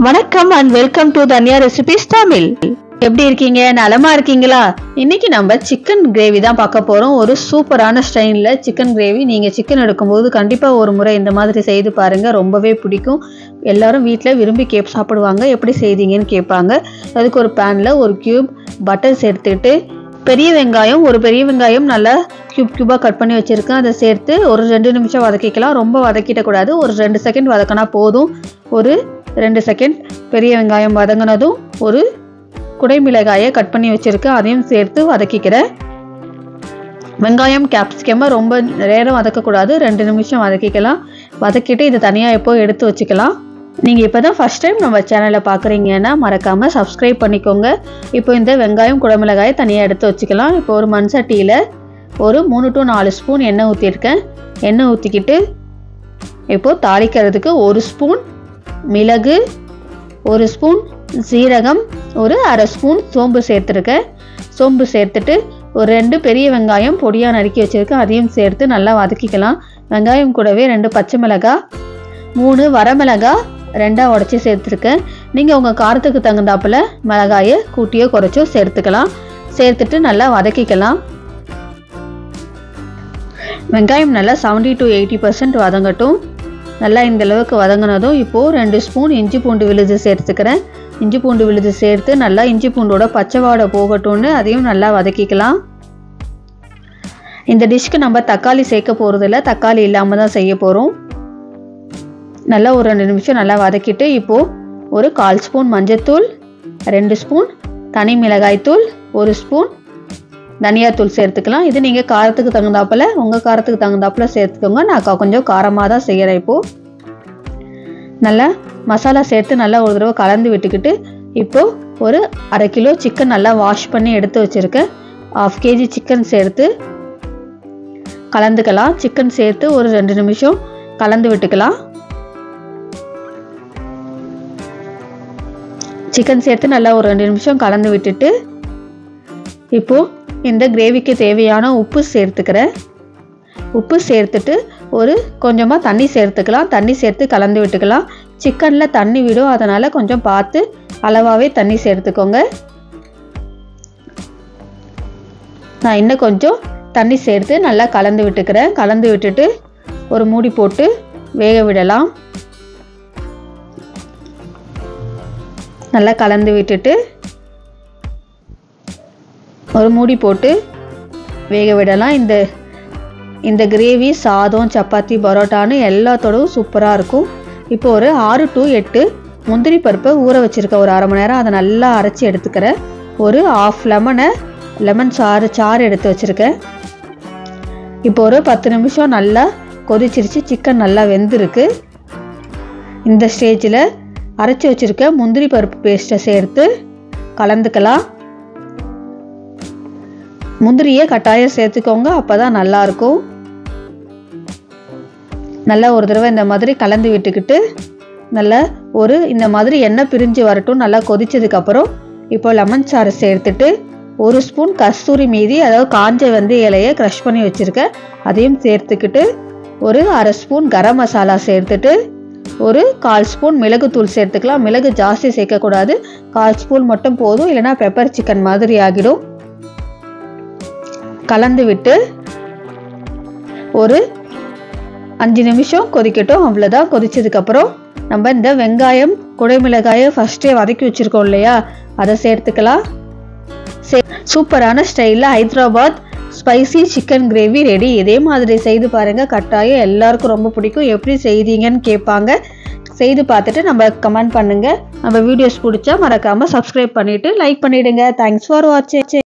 வணக்கம் and welcome to Dhanya recipes Tamil. எப்படி இருக்கீங்க? நலமா இருக்கீங்களா? இன்னைக்கு நம்ம சிக்கன் கிரேவி தான் பார்க்க போறோம். ஒரு சூப்பரான ஸ்டைல்ல சிக்கன் கிரேவி. நீங்க சிக்கன் எடுக்கும்போது கண்டிப்பா ஒரு முறை இந்த மாதிரி செய்து பாருங்க, ரொம்பவே பிடிக்கும். எல்லாரும் வீட்டில் விரும்பி சாப்பிடுவாங்க. எப்படி செய்தீங்கன்னு கேட்பாங்க. அதுக்கு ஒரு பேன்ல ஒரு கியூப் பட்டர் சேர்த்துட்டு, ஒரு பெரிய வெங்காயம் நல்லா கியூபாக கட் பண்ணி வச்சுருக்கேன். அதை சேர்த்து ஒரு 2 நிமிஷம் வதக்கிக்கலாம். ரொம்ப வதக்கிடக்கூடாது, ஒரு 2 செகண்ட் வதக்கினா போதும். ஒரு 2 செகண்ட் பெரிய வெங்காயம் வதங்கினதும் ஒரு குடைமிளகாயை கட் பண்ணி வச்சுருக்கேன், அதையும் சேர்த்து வதக்கிக்கிறேன். வெங்காயம் கேப்சிகமை ரொம்ப நேரம் வதக்கக்கூடாது, 2 நிமிஷம் வதக்கிக்கலாம். வதக்கிட்டு இது தனியாக எடுத்து வச்சுக்கலாம். நீங்கள் இப்போ தான் ஃபஸ்ட் டைம் நம்ம சேனலை பார்க்குறீங்கன்னா மறக்காமல் சப்ஸ்கிரைப் பண்ணிக்கோங்க. இப்போ இந்த வெங்காயம் குடைமிளகாயை தனியாக எடுத்து வச்சுக்கலாம். இப்போ ஒரு மண் சட்டியில் ஒரு 3 to 4 ஸ்பூன் எண்ணெய் ஊற்றிருக்கேன். எண்ணெய் ஊற்றிக்கிட்டு இப்போது தாளிக்கிறதுக்கு 1 ஸ்பூன் மிளகு, 1 ஸ்பூன் சீரகம், ஒரு அரை ஸ்பூன் சோம்பு சேர்த்துருக்கேன். சோம்பு சேர்த்துட்டு ஒரு 2 பெரிய வெங்காயம் பொடியாக நறுக்கி வச்சுருக்கேன், அதையும் சேர்த்து நல்லா வதக்கிக்கலாம். வெங்காயம் கூடவே 2 பச்சை மிளகாய், 3 வரமிளகாய் 2 உடச்சி சேர்த்துருக்கேன். நீங்கள் உங்கள் காரத்துக்கு தகுந்தாப்புல மிளகாயை கூட்டியோ குறைச்சோ சேர்த்துக்கலாம். சேர்த்துட்டு நல்லா வதக்கிக்கலாம். வெங்காயம் நல்லா 70 to 80% வதங்கட்டும். நல்லா இந்த அளவுக்கு வதங்கினதும் இப்போது 2 ஸ்பூன் இஞ்சி பூண்டு விழுது சேர்த்துக்கிறேன். இஞ்சி பூண்டு விழுது சேர்த்து நல்லா இஞ்சி பூண்டோட பச்சை வாடை போகட்டும்னு அதையும் நல்லா வதக்கிக்கலாம். இந்த டிஷ்க்கு நம்ம தக்காளி சேர்க்க போகிறதில்ல, தக்காளி இல்லாமல் தான் செய்ய போகிறோம். நல்லா ஒரு 2 நிமிஷம் நல்லா வதக்கிட்டு இப்போது ஒரு 1/4 ஸ்பூன் மஞ்சத்தூள், 2 ஸ்பூன் தனி மிளகாய்த்தூள், 1 ஸ்பூன் தனியாத்தூள் சேர்த்துக்கலாம். இது நீங்கள் காரத்துக்கு தகுந்தாப்பில் உங்கள் காரத்துக்கு தகுந்தாப்பில் சேர்த்துக்கோங்க. நான் கொஞ்சம் காரமாக தான் செய்கிறேன். இப்போது நல்லா மசாலா சேர்த்து நல்லா ஒரு தடவை கலந்து விட்டுக்கிட்டு இப்போது ஒரு 1/2 கிலோ சிக்கன் நல்லா வாஷ் பண்ணி எடுத்து வச்சுருக்கேன். 1/2 kg சிக்கன் சேர்த்து கலந்துக்கலாம். சிக்கன் சேர்த்து ஒரு 2 நிமிஷம் கலந்து விட்டுக்கலாம். சிக்கன் சேர்த்து நல்லா ஒரு 2 நிமிஷம் கலந்து விட்டுட்டு இப்போது இந்த கிரேவிக்கு தேவையான உப்பு சேர்த்துக்கிறேன். உப்பு சேர்த்துட்டு ஒரு கொஞ்சமாக தண்ணி சேர்த்துக்கலாம். தண்ணி சேர்த்து கலந்து விட்டுக்கலாம். சிக்கனில் தண்ணி விடும், அதனால் கொஞ்சம் பார்த்து அளவாகவே தண்ணி சேர்த்துக்கோங்க. நான் இன்னும் கொஞ்சம் தண்ணி சேர்த்து நல்லா கலந்து விட்டுக்கிறேன். கலந்து விட்டுட்டு ஒரு மூடி போட்டு வேக விடலாம். நல்லா கலந்து விட்டுட்டு ஒரு மூடி போட்டு வேக விடலாம். இந்த கிரேவி சாதம், சப்பாத்தி, பரோட்டான்னு எல்லாத்தோடவும் சூப்பராக இருக்கும். இப்போ ஒரு 6 to 8 முந்திரி பருப்பை ஊற வச்சுருக்கேன், ஒரு 1/2 மணி நேரம். அதை நல்லா அரைச்சி எடுத்துக்கிறேன். ஒரு 1/2 லெமன் சாறு எடுத்து வச்சுருக்கேன். இப்போ ஒரு 10 நிமிஷம் நல்லா கொதிச்சிருச்சு. சிக்கன் நல்லா வெந்திருக்கு. இந்த ஸ்டேஜில் அரைச்சி வச்சுருக்க முந்திரி பருப்பு பேஸ்ட்டை சேர்த்து கலந்துக்கலாம். முந்திரியை கட்டாயம் சேர்த்துக்கோங்க, அப்போ தான் நல்லாயிருக்கும். நல்லா ஒரு தடவை இந்த மாதிரி கலந்து விட்டுக்கிட்டு நல்லா இந்த மாதிரி எண்ணெய் பிரிஞ்சு வரட்டும். நல்லா கொதிச்சதுக்கப்புறம் இப்போ லெமன் சாறு சேர்த்துட்டு 1 ஸ்பூன் கஸ்தூரி மீதி, அதாவது காஞ்ச இலையை க்ரஷ் பண்ணி வச்சுருக்கேன், அதையும் சேர்த்துக்கிட்டு ஒரு 1/2 ஸ்பூன் கரம் மசாலா சேர்த்துட்டு ஒரு 1/4 ஸ்பூன் மிளகுத்தூள் சேர்த்துக்கலாம். மிளகு ஜாஸ்தி சேர்க்கக்கூடாது, 1/4 ஸ்பூன் மட்டும் போதும், இல்லைனா பெப்பர் சிக்கன் மாதிரி ஆகிடும். கலந்து விட்டு ஒரு 5 நிமிஷம் கொதிக்கட்டும். அவ்வளோதான். கொதிச்சதுக்கப்புறம் நம்ம இந்த வெங்காயம் குடைமிளகாயை ஃபஸ்ட்டே வதக்கி வச்சுருக்கோம் இல்லையா, அதை சேர்த்துக்கலாம். சூப்பரான ஸ்டைலில் Hyderabad spicy chicken gravy ready. இதே மாதிரி செய்து பாருங்கள், கட்டாயம் எல்லாருக்கும் ரொம்ப பிடிக்கும். எப்படி செய்தீங்கன்னு கேட்பாங்க. செய்து பார்த்துட்டு நம்ம கமெண்ட் பண்ணுங்கள். நம்ம வீடியோஸ் பிடிச்சா மறக்காமல் சப்ஸ்கிரைப் பண்ணிவிட்டு லைக் பண்ணிவிடுங்க. தேங்க்ஸ் ஃபார் வாட்சிங்.